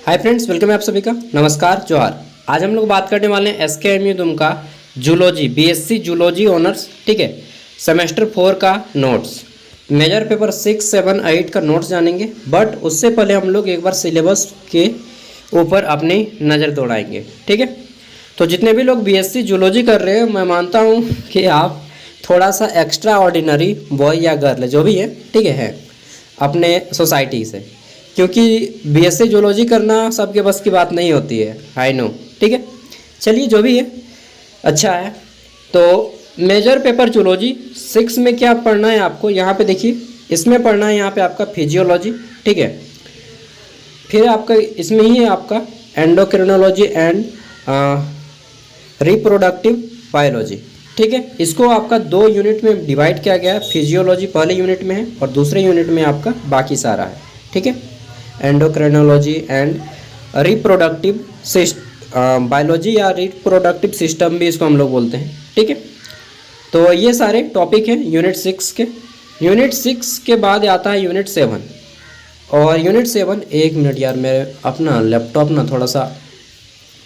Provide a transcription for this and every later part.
Hi friends, welcome है आप सभी का। नमस्कार, जोहार। आज हम लोग बात करने वाले हैं SKMU Dumka zoology BSc zoology honours, ठीक है। सेमेस्टर 4 का नोट्स, मेजर पेपर 6, 7, 8 का नोट्स जानेंगे। बट उससे पहले हम लोग एक बार सिलेबस के ऊपर अपनी नज़र दौड़ाएंगे, ठीक है। तो जितने भी लोग BSc जूलॉजी कर रहे हैं, मैं मानता हूँ कि आप थोड़ा सा एक्स्ट्रा ऑर्डिनरी बॉय या गर्ल जो भी है, ठीक है अपने सोसाइटी से, क्योंकि BSc जूलॉजी करना सबके बस की बात नहीं होती है, आई नो, ठीक है। चलिए, जो भी है अच्छा है। तो मेजर पेपर जूलॉजी 6 में क्या पढ़ना है आपको, यहाँ पे देखिए, इसमें पढ़ना है यहाँ पे आपका फिजियोलॉजी, ठीक है। फिर आपका इसमें ही है आपका एंडोक्रिनोलॉजी एंड रिप्रोडक्टिव बायोलॉजी, ठीक है। इसको आपका 2 यूनिट में डिवाइड किया गया है। फिजियोलॉजी पहले यूनिट में है और दूसरे यूनिट में आपका बाकी सारा है, ठीक है। एंडोक्रिनोलॉजी एंड रिप्रोडक्टिव बायोलॉजी या रिप्रोडक्टिव सिस्टम भी इसको हम लोग बोलते हैं, ठीक है। तो ये सारे टॉपिक हैं यूनिट 6 के। यूनिट 6 के बाद आता है यूनिट 7। और यूनिट 7, एक मिनट यार, मैं अपना लैपटॉप ना थोड़ा सा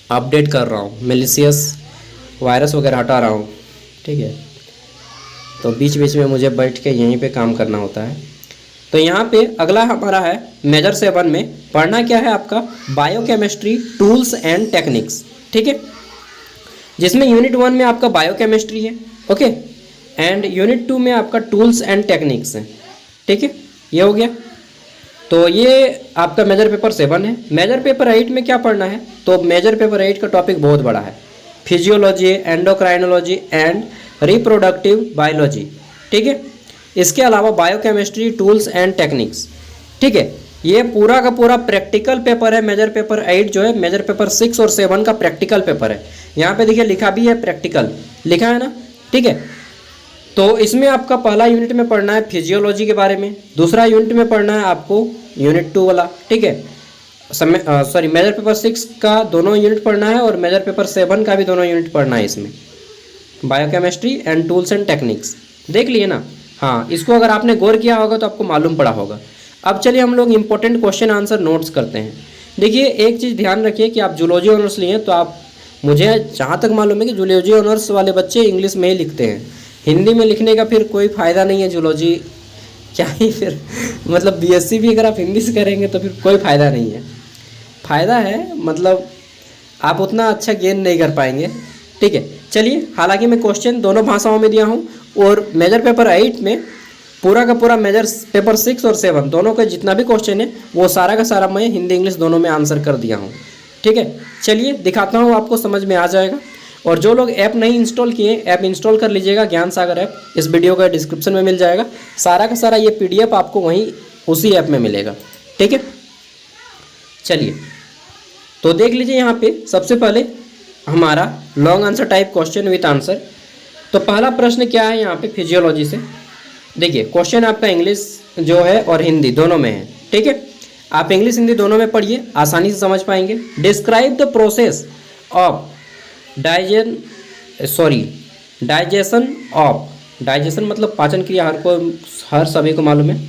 अपडेट कर रहा हूँ, मेलिशियस वायरस वगैरह हटा रहा हूँ, ठीक है। तो बीच बीच में मुझे बैठ के यहीं पे काम करना होता है। तो यहाँ पे अगला हमारा है मेजर 7 में पढ़ना क्या है आपका, बायोकेमिस्ट्री टूल्स एंड टेक्निक्स, ठीक है। जिसमें यूनिट 1 में आपका बायोकेमिस्ट्री है, ओके, एंड यूनिट 2 में आपका टूल्स एंड टेक्निक्स है, ठीक है। ये हो गया। तो ये आपका मेजर पेपर 7 है। मेजर पेपर 8 में क्या पढ़ना है, तो मेजर पेपर 8 का टॉपिक बहुत बड़ा है, physiology, endocrinology and reproductive biology, ठीक है। इसके अलावा बायोकेमिस्ट्री टूल्स एंड टेक्निक्स, ठीक है। ये पूरा का पूरा प्रैक्टिकल पेपर है। मेजर पेपर 8 जो है मेजर पेपर 6 और 7 का प्रैक्टिकल पेपर है। यहाँ पे देखिए लिखा भी है प्रैक्टिकल, लिखा है ना, ठीक है। तो इसमें आपका पहला यूनिट में पढ़ना है फिजियोलॉजी के बारे में, दूसरा यूनिट में पढ़ना है आपको यूनिट 2 वाला, ठीक है। मेजर पेपर 6 का दोनों यूनिट पढ़ना है और मेजर पेपर 7 का भी दोनों यूनिट पढ़ना है। इसमें biochemistry and tools and techniques देख लिए ना। हाँ, इसको अगर आपने गौर किया होगा तो आपको मालूम पड़ा होगा। अब चलिए हम लोग इंपॉर्टेंट क्वेश्चन आंसर नोट्स करते हैं। देखिए, एक चीज़ ध्यान रखिए कि आप जूलॉजी ऑनर्स लिए तो आप, मुझे जहाँ तक मालूम है कि जूलॉजी ऑनर्स वाले बच्चे इंग्लिश में ही लिखते हैं, हिंदी में लिखने का फिर कोई फ़ायदा नहीं है। जूलॉजी क्या ही फिर मतलब BSc भी अगर आप हिंदी से करेंगे तो फिर कोई फ़ायदा नहीं है। फ़ायदा है मतलब आप उतना अच्छा गेन नहीं कर पाएंगे, ठीक है। चलिए, हालांकि मैं क्वेश्चन दोनों भाषाओं में दिया हूँ और मेजर पेपर 8 में पूरा का पूरा मेजर पेपर 6 और 7 दोनों का जितना भी क्वेश्चन है वो सारा का सारा मैं हिंदी इंग्लिश दोनों में आंसर कर दिया हूँ, ठीक है। चलिए दिखाता हूँ, आपको समझ में आ जाएगा। और जो लोग ऐप नहीं इंस्टॉल किए, ऐप इंस्टॉल कर लीजिएगा, ज्ञान सागर ऐप इस वीडियो का डिस्क्रिप्शन में मिल जाएगा। सारा का सारा ये PDF आपको वहीं उसी ऐप में मिलेगा, ठीक है। चलिए, तो देख लीजिए यहाँ पे सबसे पहले हमारा long answer type question with answer. तो पहला प्रश्न क्या है यहाँ पे फिजियोलॉजी से, देखिए क्वेश्चन आपका इंग्लिश जो है और हिंदी दोनों में है, ठीक है। आप इंग्लिश हिंदी दोनों में पढ़िए, आसानी से समझ पाएंगे। Describe the process of digestion of, digestion मतलब पाचन क्रिया, हर सभी को मालूम है,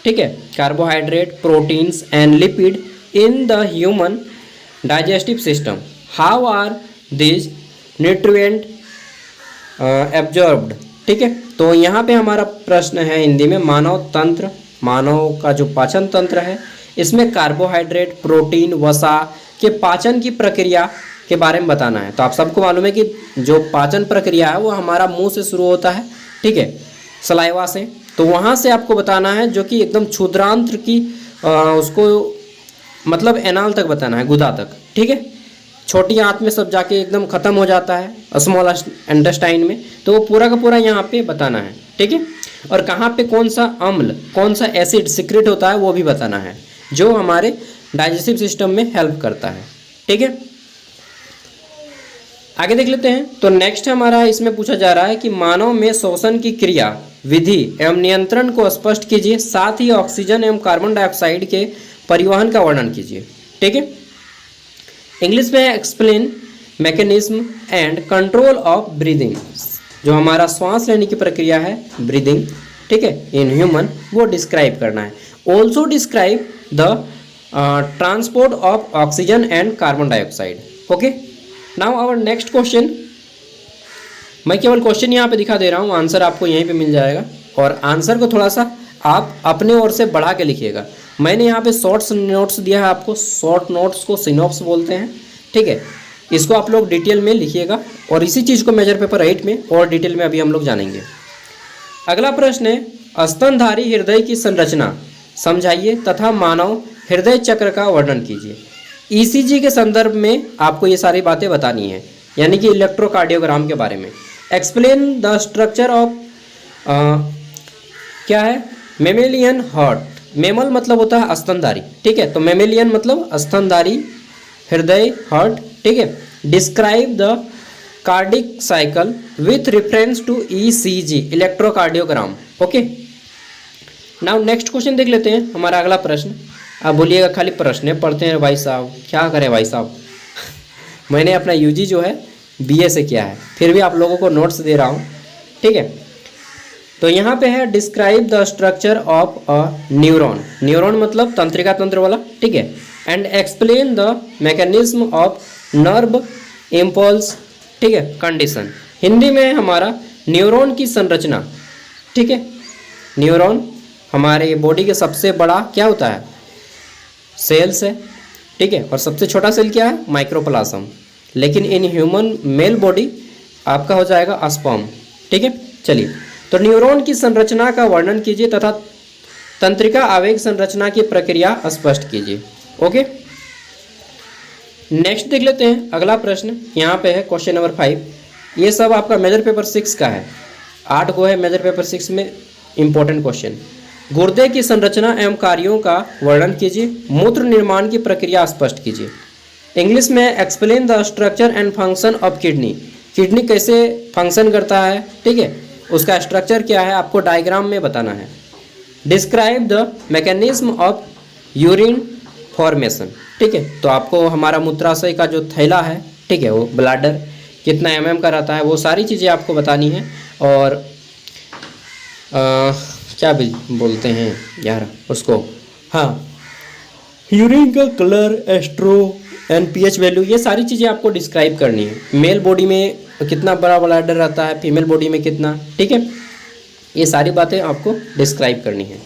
ठीक है। Carbohydrate, proteins and lipid in the human digestive system, how are this nutrient absorbed, ठीक है। तो यहाँ पे हमारा प्रश्न है हिंदी में, मानव तंत्र, मानव का जो पाचन तंत्र है, इसमें कार्बोहाइड्रेट, प्रोटीन, वसा के पाचन की प्रक्रिया के बारे में बताना है। तो आप सबको मालूम है कि जो पाचन प्रक्रिया है वो हमारा मुंह से शुरू होता है, ठीक है, सलाइवा से। तो वहाँ से आपको बताना है जो कि एकदम क्षुद्रांत्र की उसको मतलब एनाल तक बताना है, गुदा तक, ठीक है। छोटी आंत में सब जाके एकदम ख़त्म हो जाता है स्मॉल इंटेस्टाइन में, तो वो पूरा का पूरा यहाँ पे बताना है, ठीक है। और कहाँ पे कौन सा अम्ल, कौन सा एसिड सीक्रेट होता है वो भी बताना है, जो हमारे डाइजेस्टिव सिस्टम में हेल्प करता है, ठीक है। आगे देख लेते हैं। तो नेक्स्ट हमारा इसमें पूछा जा रहा है कि मानव में श्वसन की क्रिया, विधि एवं नियंत्रण को स्पष्ट कीजिए, साथ ही ऑक्सीजन एवं कार्बन डाइऑक्साइड के परिवहन का वर्णन कीजिए, ठीक है। इंग्लिश में explain mechanism and control of breathing, जो हमारा श्वास लेने की प्रक्रिया है, ब्रीदिंग, ठीक है, इन ह्यूमन, वो डिस्क्राइब करना है। Also describe the transport of oxygen and carbon dioxide. Okay, now our next question. मैं केवल क्वेश्चन यहाँ पे दिखा दे रहा हूँ, आंसर आपको यहीं पे मिल जाएगा, और आंसर को थोड़ा सा आप अपने ओर से बढ़ा के लिखिएगा। मैंने यहाँ पे शॉर्ट्स नोट्स दिया है आपको, शॉर्ट नोट्स को सिनॉप्स बोलते हैं, ठीक है। इसको आप लोग डिटेल में लिखिएगा, और इसी चीज़ को मेजर पेपर 8 में और डिटेल में अभी हम लोग जानेंगे। अगला प्रश्न है, स्तनधारी हृदय की संरचना समझाइए तथा मानव हृदय चक्र का वर्णन कीजिए। ईसीजी के संदर्भ में आपको ये सारी बातें बतानी है, यानी कि इलेक्ट्रोकार्डियोग्राम के बारे में। एक्सप्लेन द स्ट्रक्चर ऑफ क्या है, मेमेलियन हार्ट। मेमल मतलब होता है स्तनधारी, ठीक है, तो मेमेलियन मतलब स्तनधारी हृदय हार्ट, ठीक है। Describe the cardiac cycle with reference to ECG electrocardiogram. Okay, now next question देख लेते हैं, हमारा अगला प्रश्न। आप बोलिएगा खाली प्रश्न पढ़ते हैं भाई साहब, क्या करें भाई साहब। मैंने अपना यूजी जो है बीए से किया है, फिर भी आप लोगों को नोट्स दे रहा हूँ, ठीक है। तो यहाँ पे है describe the structure of a neuron. Neuron मतलब तंत्रिका तंत्र वाला, ठीक है। And explain the mechanism of nerve impulse, ठीक है, कंडीशन। हिंदी में हमारा न्यूरॉन की संरचना, ठीक है। न्यूरॉन हमारे बॉडी के सबसे बड़ा क्या होता है, सेल्स है, ठीक है, और सबसे छोटा सेल क्या है, माइक्रोप्लाज्म। लेकिन इन ह्यूमन मेल बॉडी आपका हो जाएगा स्पर्म, ठीक है। चलिए, तो न्यूरॉन की संरचना का वर्णन कीजिए तथा तंत्रिका आवेग संरचना की प्रक्रिया स्पष्ट कीजिए। ओके, नेक्स्ट देख लेते हैं अगला प्रश्न। यहाँ पे है क्वेश्चन नंबर 5। ये सब आपका मेजर पेपर 6 का है, 8 को है मेजर पेपर 6 में इंपॉर्टेंट क्वेश्चन। गुर्दे की संरचना एवं कार्यों का वर्णन कीजिए। मूत्र निर्माण की प्रक्रिया स्पष्ट कीजिए। इंग्लिश में explain the structure and function of kidney. Kidney कैसे फंक्शन करता है, ठीक है, उसका स्ट्रक्चर क्या है, आपको डायग्राम में बताना है। Describe the mechanism of urine formation, ठीक है, तो आपको हमारा मूत्राशय का जो थैला है, ठीक है, वो ब्लैडर कितना mm का रहता है, वो सारी चीज़ें आपको बतानी है। और क्या भी बोलते हैं यार उसको, हाँ, यूरिन का colour, astro and pH value, ये सारी चीज़ें आपको डिस्क्राइब करनी है। मेल बॉडी में कितना बड़ा ब्लैडर रहता है, फीमेल बॉडी में कितना, ठीक है, ये सारी बातें आपको डिस्क्राइब करनी है।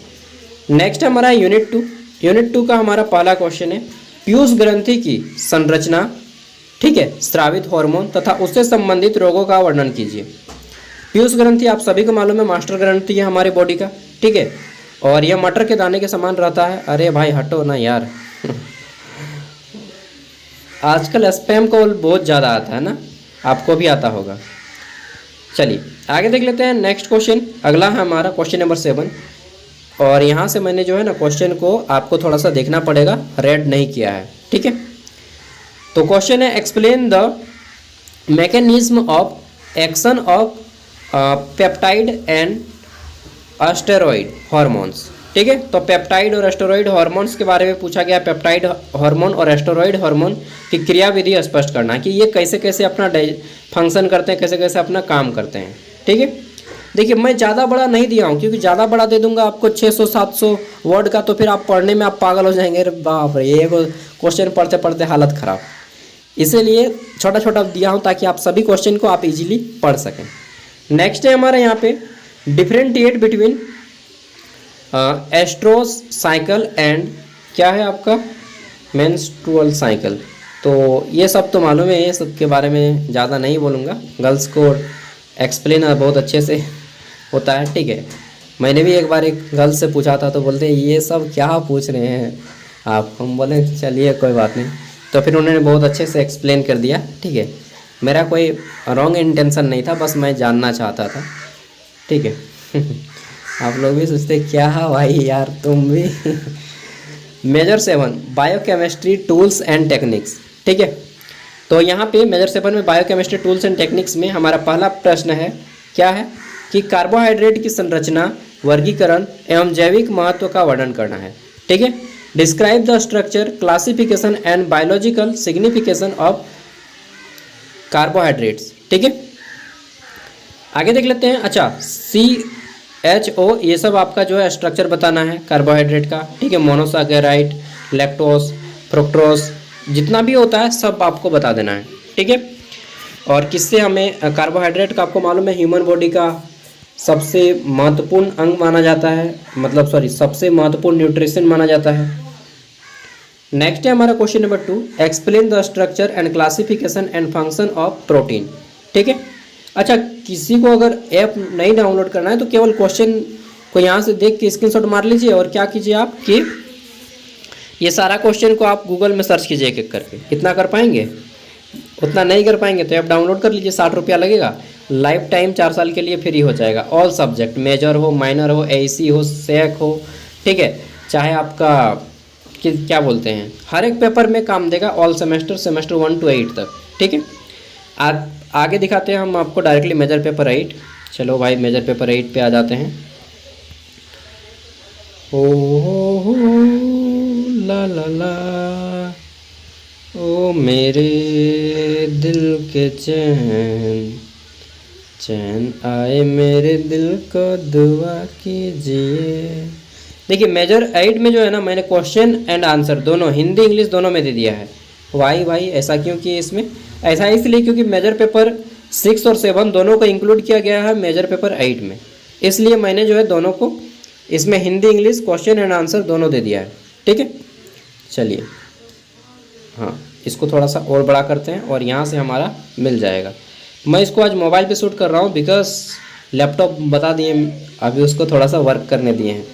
नेक्स्ट हमारा यूनिट 2। यूनिट 2 का हमारा पहला क्वेश्चन है, पीयूष ग्रंथि की संरचना, ठीक है, स्रावित हार्मोन तथा उससे संबंधित रोगों का वर्णन कीजिए। पीयूष ग्रंथि आप सभी को मालूम है, मास्टर ग्रंथि है हमारे बॉडी का, ठीक है, और यह मटर के दाने के समान रहता है। अरे भाई हटो ना यार आजकल स्पैम कॉल बहुत ज़्यादा आता है ना, आपको भी आता होगा। चलिए आगे देख लेते हैं नेक्स्ट क्वेश्चन। अगला है हमारा क्वेश्चन नंबर 7, और यहाँ से मैंने जो है ना क्वेश्चन को आपको थोड़ा सा देखना पड़ेगा, रेड नहीं किया है, ठीक है। तो क्वेश्चन है, explain the mechanism of action of peptide and steroid hormones, ठीक है। तो पेप्टाइड और स्टेरॉइड हार्मोन्स के बारे में पूछा गया। पेप्टाइड हार्मोन और स्टेरॉइड हार्मोन की क्रियाविधि स्पष्ट करना कि ये कैसे कैसे अपना फंक्शन करते हैं, कैसे कैसे अपना काम करते हैं, ठीक है। देखिए मैं ज़्यादा बड़ा नहीं दिया हूँ, क्योंकि ज़्यादा बड़ा दे दूंगा आपको 600-700 वर्ड का, तो फिर आप पढ़ने में आप पागल हो जाएंगे। अरे बाप रे, ये क्वेश्चन पढ़ते पढ़ते हालत ख़राब। इसीलिए छोटा छोटा दिया हूँ ताकि आप सभी क्वेश्चन को आप इजीली पढ़ सकें। नेक्स्ट है हमारे यहाँ पे डिफरेंटिएट बिटवीन एस्ट्रोस साइकिल एंड क्या है आपका मेंस्ट्रुअल साइकिल। तो ये सब तो मालूम है, ये सब के बारे में ज़्यादा नहीं बोलूँगा, गर्ल्स को एक्सप्लेन बहुत अच्छे से होता है, ठीक है। मैंने भी एक बार एक गर्ल्स से पूछा था, तो बोलते हैं ये सब क्या पूछ रहे हैं आप। हम बोले चलिए कोई बात नहीं, तो फिर उन्होंने बहुत अच्छे से एक्सप्लेन कर दिया, ठीक है। मेरा कोई रॉन्ग इंटेंशन नहीं था, बस मैं जानना चाहता था, ठीक है। आप लोग भी सोचते क्या भाई यार तुम भी। Major 7 biochemistry tools and techniques, ठीक है। तो यहाँ पे मेजर 7 में बायोकेमिस्ट्री टूल्स एंड टेक्निक्स में हमारा पहला प्रश्न है, क्या है कि कार्बोहाइड्रेट की संरचना, वर्गीकरण एवं जैविक महत्व का वर्णन करना है, ठीक है। Describe the structure, classification and biological signification of carbohydrates, ठीक है। आगे देख लेते हैं। अच्छा, CHO ये सब आपका जो है स्ट्रक्चर बताना है कार्बोहाइड्रेट का, ठीक है। मोनोसैकेराइड, लैक्टोस, फ्रुक्टोस, जितना भी होता है सब आपको बता देना है, ठीक है। और किससे हमें कार्बोहाइड्रेट का आपको मालूम है ह्यूमन बॉडी का सबसे महत्वपूर्ण अंग माना जाता है, मतलब सॉरी सबसे महत्वपूर्ण न्यूट्रिशन माना जाता है। नेक्स्ट है हमारा question number 2, explain the structure and classification and function of protein, ठीक है। अच्छा, किसी को अगर ऐप नहीं डाउनलोड करना है तो केवल क्वेश्चन को यहाँ से देख के स्क्रीनशॉट मार लीजिए और क्या कीजिए आप कि ये सारा क्वेश्चन को आप गूगल में सर्च कीजिए एक एक करके। कितना कर पाएंगे? उतना नहीं कर पाएंगे तो ऐप डाउनलोड कर लीजिए, 60 रुपया लगेगा, लाइफ टाइम 4 साल के लिए फ्री हो जाएगा। ऑल सब्जेक्ट, मेजर हो, माइनर हो, एसी हो, सेक हो, ठीक है, चाहे आपका क्या बोलते हैं, हर एक पेपर में काम देगा। ऑल सेमेस्टर, सेमेस्टर 1 to 8 तक, ठीक है। आगे दिखाते हैं हम आपको डायरेक्टली मेजर पेपर 8। चलो भाई मेजर पेपर 8 पे आ जाते हैं। ओ ला ला ला, ओ मेरे दिल के चैन, चैन आए मेरे दिल को दुआ कीजिए। देखिए मेजर 8 में जो है ना, मैंने क्वेश्चन एंड आंसर दोनों हिंदी इंग्लिश दोनों में दे दिया है। वाई भाई ऐसा क्यों किए इसमें? ऐसा इसलिए क्योंकि मेजर पेपर 6 और 7 दोनों को इंक्लूड किया गया है मेजर पेपर 8 में, इसलिए मैंने जो है दोनों को इसमें Hindi English question and answer दोनों दे दिया है, ठीक है। चलिए हाँ, इसको थोड़ा सा और बड़ा करते हैं और यहाँ से हमारा मिल जाएगा। मैं इसको आज मोबाइल पे शूट कर रहा हूँ बिकॉज लैपटॉप बता दिए अभी उसको थोड़ा सा वर्क करने दिए हैं।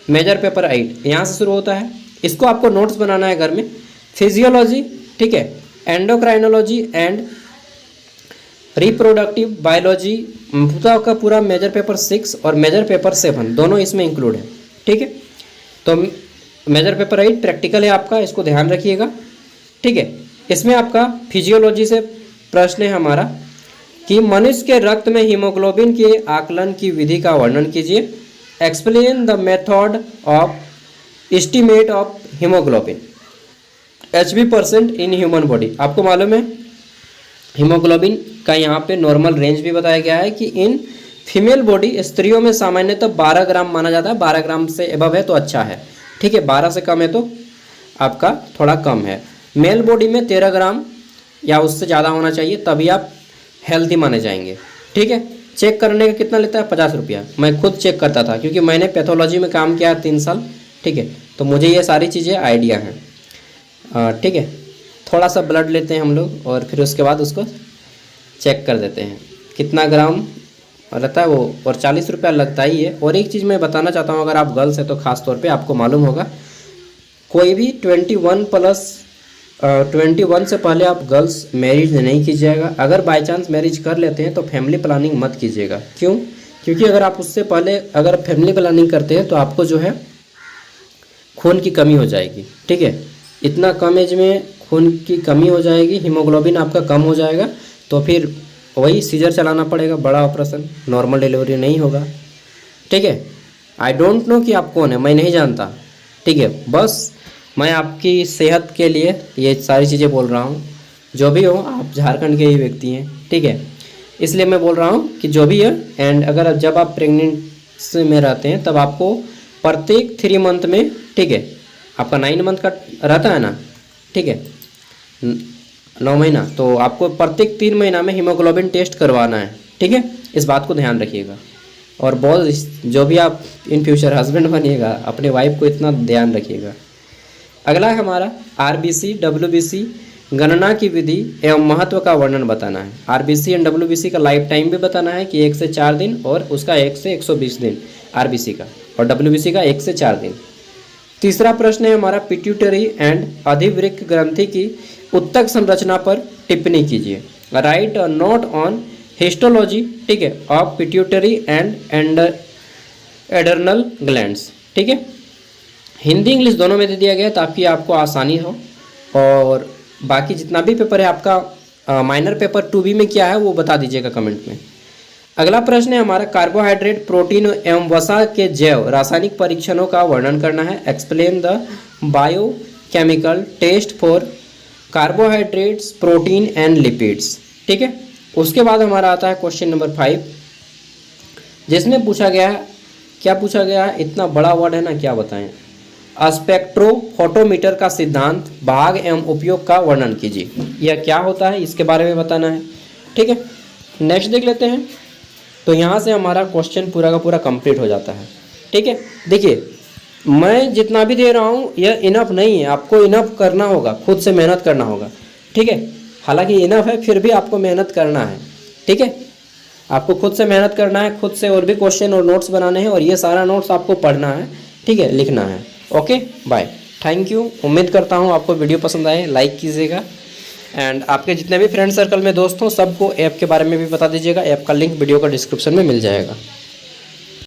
मेजर पेपर 8 यहाँ से शुरू होता है, इसको आपको नोट्स बनाना है घर में। फिजियोलॉजी, ठीक है, एंडोक्राइनोलॉजी एंड रिप्रोडक्टिव बायोलॉजी पूरा का पूरा मेजर पेपर 6 और मेजर पेपर 7 दोनों इसमें इंक्लूड है, ठीक है। तो मेजर पेपर 8 प्रैक्टिकल है आपका, इसको ध्यान रखिएगा, ठीक है। इसमें आपका फिजियोलॉजी से प्रश्न है हमारा कि मनुष्य के रक्त में हीमोग्लोबिन के आकलन की विधि का वर्णन कीजिए। Explain the method of estimate of haemoglobin HB% in human body. आपको मालूम है हीमोग्लोबिन का यहाँ पे नॉर्मल रेंज भी बताया गया है कि इन फीमेल बॉडी, स्त्रियों में सामान्यतः 12 ग्राम माना जाता है। 12 ग्राम से एबव है तो अच्छा है, ठीक है, 12 से कम है तो आपका थोड़ा कम है। मेल बॉडी में 13 ग्राम या उससे ज़्यादा होना चाहिए, तभी आप हेल्थी माने जाएंगे, ठीक है। चेक करने का कितना लेता है? 50 रुपया। मैं खुद चेक करता था क्योंकि मैंने पैथोलॉजी में काम किया 3 साल, ठीक है, तो मुझे ये सारी चीज़ें आइडिया हैं, ठीक है। थोड़ा सा ब्लड लेते हैं हम लोग और फिर उसके बाद उसको चेक कर देते हैं कितना ग्राम रहता है वो, और 40 रुपया लगता ही है। और एक चीज़ मैं बताना चाहता हूँ, अगर आप गर्ल्स हैं तो ख़ास तौर पे आपको मालूम होगा, कोई भी 21 से पहले आप गर्ल्स मैरिज नहीं कीजिएगा। अगर बाय चांस मैरिज कर लेते हैं तो फैमिली प्लानिंग मत कीजिएगा। क्यों? क्योंकि अगर आप उससे पहले अगर फैमिली प्लानिंग करते हैं तो आपको जो है खून की कमी हो जाएगी, ठीक है। इतना कम एज में खून की कमी हो जाएगी, हीमोग्लोबिन आपका कम हो जाएगा, तो फिर वही सीजर चलाना पड़ेगा, बड़ा ऑपरेशन, नॉर्मल डिलीवरी नहीं होगा, ठीक है। आई डोंट नो कि आप कौन है, मैं नहीं जानता, ठीक है, बस मैं आपकी सेहत के लिए ये सारी चीज़ें बोल रहा हूँ। जो भी हो, आप झारखंड के ही व्यक्ति हैं, ठीक है, इसलिए मैं बोल रहा हूँ कि जो भी है। एंड अगर जब आप प्रेगनेंसी में रहते हैं तब आपको प्रत्येक 3 मंथ में, ठीक है, आपका 9 मंथ का रहता है ना, ठीक है, 9 महीना, तो आपको प्रत्येक 3 महीना में हीमोग्लोबिन टेस्ट करवाना है, ठीक है। इस बात को ध्यान रखिएगा। और बहुत जो भी आप इन फ्यूचर हस्बैंड बनिएगा, अपने वाइफ को इतना ध्यान रखिएगा। अगला है हमारा RBC WBC गणना की विधि एवं महत्व का वर्णन बताना है। RBC एंड WBC का लाइफ टाइम भी बताना है कि 1 से 4 दिन और उसका 1 से 120 दिन RBC का, और WBC का 1 से 4 दिन। तीसरा प्रश्न है हमारा पिट्यूटरी एंड अधिवृक्क ग्रंथि की उत्तक संरचना पर टिप्पणी कीजिए। Right a note on histology, ठीक है, of pituitary and adrenal glands, ठीक है। हिंदी इंग्लिश दोनों में दे दिया गया ताकि आपको आसानी हो। और बाकी जितना भी पेपर है आपका माइनर पेपर 2B में क्या है वो बता दीजिएगा कमेंट में। अगला प्रश्न है हमारा कार्बोहाइड्रेट, प्रोटीन एवं वसा के जैव रासायनिक परीक्षणों का वर्णन करना है। Explain the biochemical test for carbohydrates, protein and lipids, ठीक है। उसके बाद हमारा आता है क्वेश्चन नंबर 5, जिसमें पूछा गया है, क्या पूछा गया है, इतना बड़ा वर्ड है ना, क्या बताएं। स्पेक्ट्रोफोटोमीटर का सिद्धांत, भाग एवं उपयोग का वर्णन कीजिए। यह क्या होता है इसके बारे में बताना है। ठीक है, नेक्स्ट देख लेते हैं। तो यहाँ से हमारा क्वेश्चन पूरा का पूरा कंप्लीट हो जाता है। ठीक है, देखिए मैं जितना भी दे रहा हूँ यह इनफ नहीं है, आपको इनफ करना होगा, खुद से मेहनत करना होगा। ठीक है, हालांकि इनफ है फिर भी आपको मेहनत करना है। ठीक है, आपको खुद से मेहनत करना है, खुद से और भी क्वेश्चन और नोट्स बनाने हैं और ये सारा नोट्स आपको पढ़ना है। ठीक है, लिखना है। Okay bye, thank you. उम्मीद करता हूँ आपको वीडियो पसंद आए, लाइक कीजिएगा एंड आपके जितने भी फ्रेंड सर्कल में दोस्त हों सबको ऐप के बारे में भी बता दीजिएगा। ऐप का लिंक वीडियो का डिस्क्रिप्शन में मिल जाएगा।